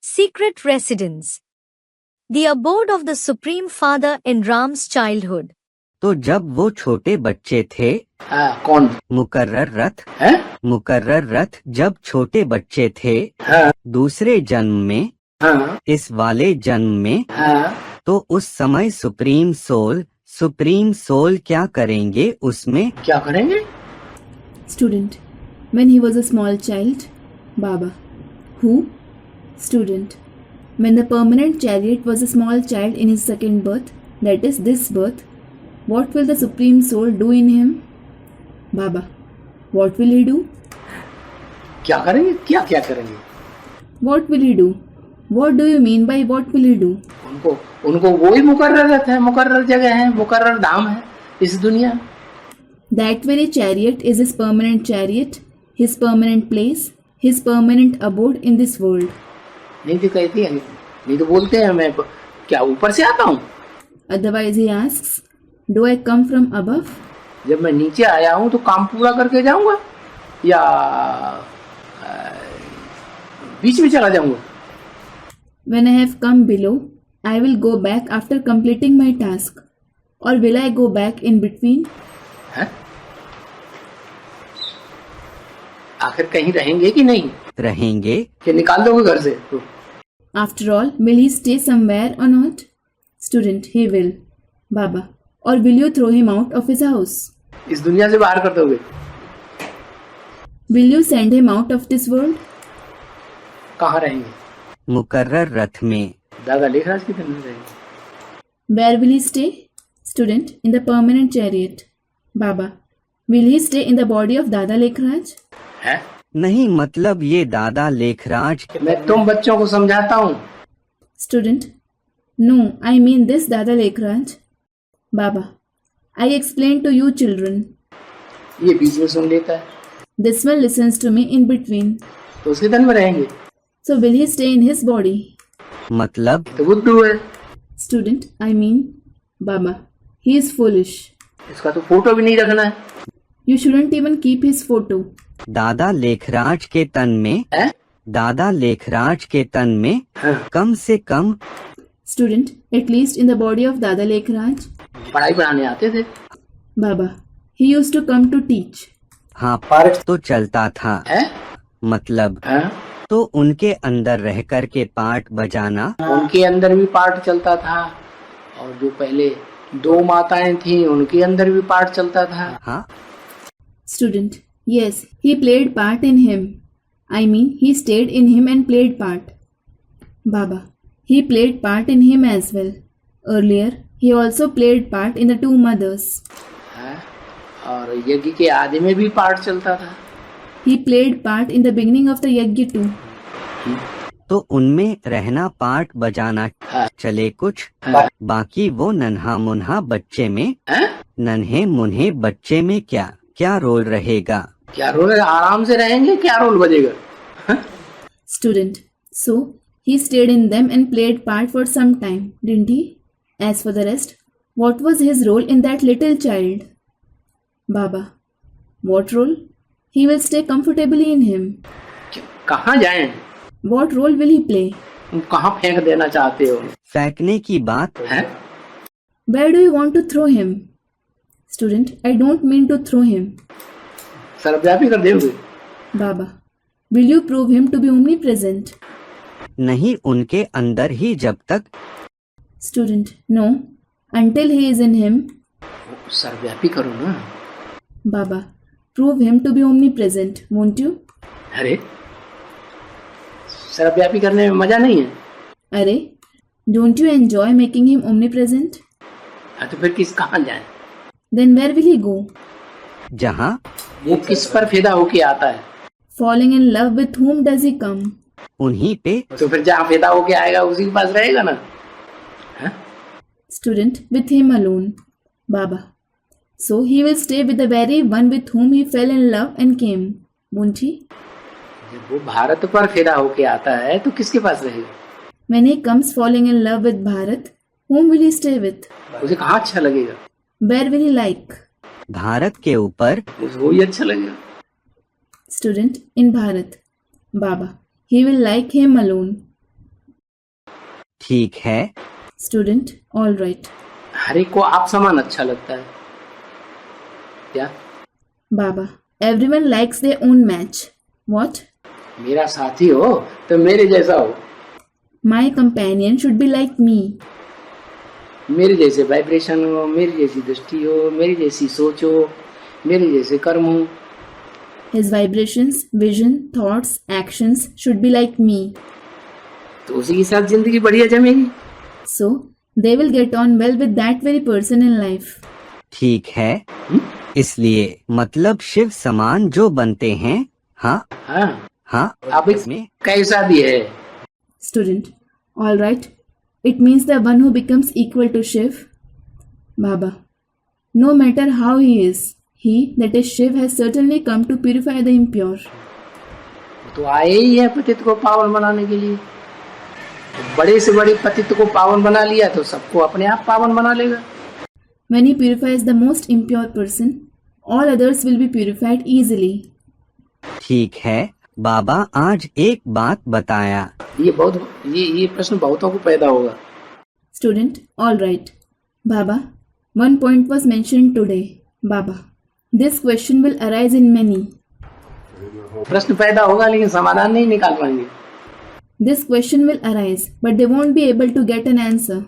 Secret residence. The abode of the Supreme Father in Ram's childhood. तो जब वो छोटे बच्चे थे, कौन? मुकर्रर रथ है? मुकर्रर रथ जब छोटे बच्चे थे, हाँ, दूसरे जन्म में, हाँ, इस वाले जन्म में, हाँ। तो उस समय सुप्रीम सोल क्या करेंगे उसमें? क्या करेंगे? Student. When he was a small child. Baba. Who? Student. When the permanent chariot was a small child in his second birth, that is this birth, what will the Supreme Soul do in him? Baba. What will he do? क्या करेंगे? क्या क्या करेंगे? What will he do? What do you mean by what will he do? उनको वही मुकर्रर है, मुकर्रर जगह है, मुकर्रर धाम है इस दुनिया। That very chariot is his permanent chariot, his permanent place, his permanent abode in this world. नहीं तो कहती है, नहीं तो बोलते हैं मैं क्या ऊपर से आता हूँ? Otherwise he asks, do I come from above? जब मैं नीचे आया हूँ तो काम पूरा करके जाऊंगा या बीच में चला जाऊंगा? When I have come below, I will go back after completing my task. Or will I go back in between? है? आखिर कहीं रहेंगे कि नहीं? रहेंगे। कि निकाल दोगे घर से? After all, will he stay somewhere or not? Student, he will. Baba. Or will you throw him out of his house? इस दुनिया से बाहर कर दोगे? Will you send him out of this world? कहाँ रहेंगे? मुकर्रर रथ में। दादा लेखराज की तरह रहेंगे। Where will he stay? Student, in the permanent chariot. Baba. Will he stay in the body of Dada Lekhraj? है? नहीं, मतलब ये दादा लेखराज। मैं तुम बच्चों को समझाता हूँ। Student. No, I mean this Dada Lekhraj. Baba. I explain to you children. ये बीच में सुन लेता है। This one listens to me in between. तो उसके तन में रहेंगे। So will he stay in his body? मतलब तो बुद्धू है। Student, I mean, Baba. He is foolish. इसका तो फोटो भी नहीं रखना है। You shouldn't even keep his photo. दादा लेखराज के तन में, है? दादा लेखराज के तन में हाँ। कम से कम। Student, at least in the body of Dada Lekhraj. पढ़ाई पढ़ाने आते थे। Baba. He used to come to teach. हाँ, पाठ तो चलता था। है? मतलब हाँ? तो उनके अंदर रह कर के पाठ बजाना। उनके अंदर भी पाठ चलता था और जो पहले दो माताएं थी उनके अंदर भी पाठ चलता था। हाँ। Student, yes, he played part in him. I mean, he stayed in him and played part. Baba, he played part in him as well. Earlier, he also played part in the two mothers. है? और यज्ञ के आदि में भी पाठ चलता था। He played part in the beginning of the yajna too. तो उनमें रहना पाठ बजाना हाँ। चले कुछ, हाँ। बाकी वो नन्हा मुन्हा बच्चे में, है? नन्हे मुन्हे बच्चे में क्या रोल रहेगा? क्या रोल है? आराम से रहेंगे, क्या रोल बजेगा? Student, so he stayed in them and played part for some time, didn't he? As for the rest, what was his role in that little child? Baba, what role? He will stay comfortably in him. कहाँ जाएं? What role will he play? तुम कहाँ फेंक देना चाहते हो? फेंकने की बात है? Where do you want to throw him? Student, I don't mean to throw him. सर्वव्यापी कर दोगे? Baba, will you prove him to be omnipresent? नहीं, उनके अंदर ही जब तक। Student, no, until he is in him. सर्वव्यापी करो ना। Baba, prove him to be omnipresent, won't you? अरे सर्वव्यापी करने में मजा नहीं है। अरे, don't you enjoy making him omnipresent? तो फिर किस कहाँ जाए? Then where will he go? जहाँ वो किस पर फिदा होके आता है? Falling in love with whom does he come? उन्हीं पे। तो फिर जहाँ फिदा होके आएगा उसी के पास रहेगा ना। है? Student, with him alone. Baba. So he will stay with the very one with whom he fell in love and came, won't he? जब वो भारत पर फिदा होके आता है तो किसके पास रहेगा? When he comes falling in love with Bharat, whom will he stay with? उसे कहाँ अच्छा लगेगा? Where will he like? Bharat के ऊपर। उसको ही अच्छा लगेगा। Student, in Bharat. Baba. He will like him alone. ठीक है। Student, all right. हर एक को आप समान अच्छा लगता है क्या? Baba, everyone likes their own match. What? मेरा साथी हो तो मेरे जैसा हो, My companion should be like me. मेरे जैसे वाइब्रेशन हो, मेरी जैसी दृष्टि हो, मेरी जैसी सोच हो, मेरे जैसे कर्म हो। His vibrations, vision, thoughts, actions should be like me. तो उसी के साथ जिंदगी बढ़िया जमेगी। So, they will get on well with that very person in life. ठीक है। इसलिए मतलब शिव समान जो बनते हैं। हाँ हाँ, हाँ। अब इसमें कैसा भी है। Student, all right. It means the one who becomes equal to Shiv. Baba, no matter how he is, he, that is Shiv, has certainly come to purify the impure. तो आए ही है पतित को पावन बनाने के लिए। बड़े से बड़े पतित को पावन बना लिया तो सबको अपने आप पावन बना लेगा। When he purifies the most impure person, all others will be purified easily. ठीक है। बाबा आज एक बात बताया। ये प्रश्न बहुतों को पैदा होगा। Student, all right. Baba, one point was mentioned today. Baba, this question will arise in many. प्रश्न पैदा होगा लेकिन समाधान नहीं निकाल पाएंगे। This question will arise, but they won't be able to get an answer.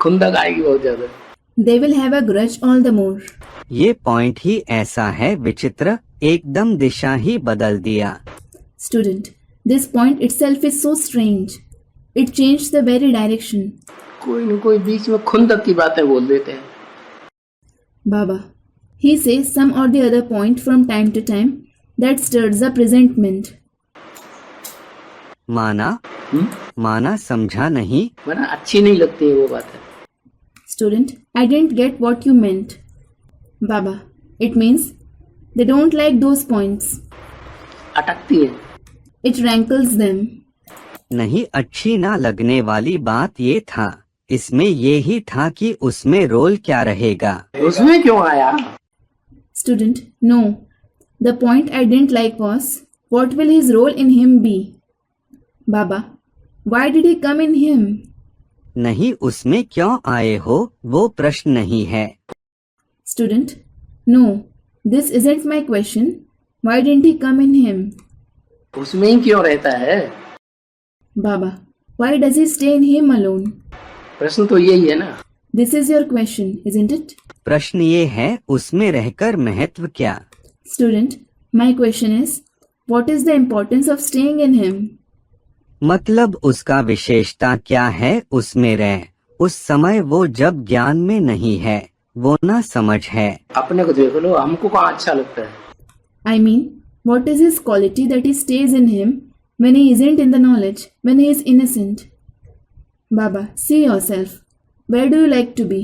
खुंदक आएगी बहुत ज्यादा। They will have a grudge all the more. ये पॉइंट ही ऐसा है विचित्र, एकदम दिशा ही बदल दिया। Student, this point itself is so strange. It changed the very direction. कोई न कोई बीच में खुंदक की बातें बोल देते हैं। Baba, he says some or the other point from time to time that stirs up resentment. माना समझा नहीं। वरना अच्छी नहीं लगती है वो बातें। Student, I didn't get what you meant. Baba, it means they don't like those points. अटकती है। It rankles them. नहीं, अच्छी ना लगने वाली बात ये था, इसमें ये ही था कि उसमें रोल क्या रहेगा। उसमें क्यों आया? Student, no. The point I didn't like was, what will his role in him be? Baba, why did he come in him? नहीं, उसमें क्यों आए हो वो प्रश्न नहीं है। Student, no. This isn't my question. Why didn't he come in him? उसमें ही क्यों रहता है? Baba, why does he stay in him alone? प्रश्न तो यही है ना। This is your question, isn't it? प्रश्न ये है उसमें रहकर महत्व क्या। Student, my question is, what is the importance of staying in him? मतलब उसका विशेषता क्या है उसमें रह, उस समय वो जब ज्ञान में नहीं है, वो ना समझ है। अपने को देख लो, हमको कहाँ अच्छा लगता है। I mean, what is his quality that he stays in him when he isn't in the knowledge, when he is innocent? Baba, see yourself. Where do you like to be?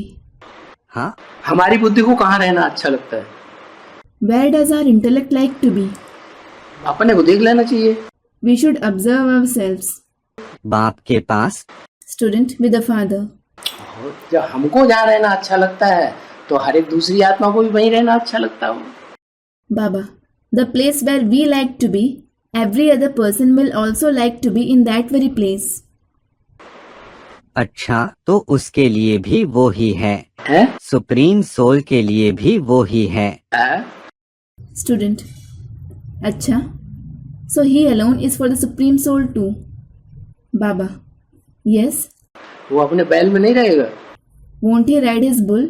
हाँ, हमारी बुद्धि को कहाँ रहना अच्छा लगता है? Where does our intellect like to be? अपने को देख लेना चाहिए। We should observe ourselves. बाप के पास। Student with a father. जब हमको जहाँ रहना अच्छा लगता है तो हर एक दूसरी आत्मा को भी वहीं रहना अच्छा लगता हो। Baba, the place where we like to be, every other person will also like to be in that very place. अच्छा, तो उसके लिए भी वो ही है, हैं? सुप्रीम सोल के लिए भी वो ही है। Student, अच्छा, so he alone is for the supreme soul too. Baba, yes. वो अपने बैल में नहीं रहेगा। Won't he ride his bull?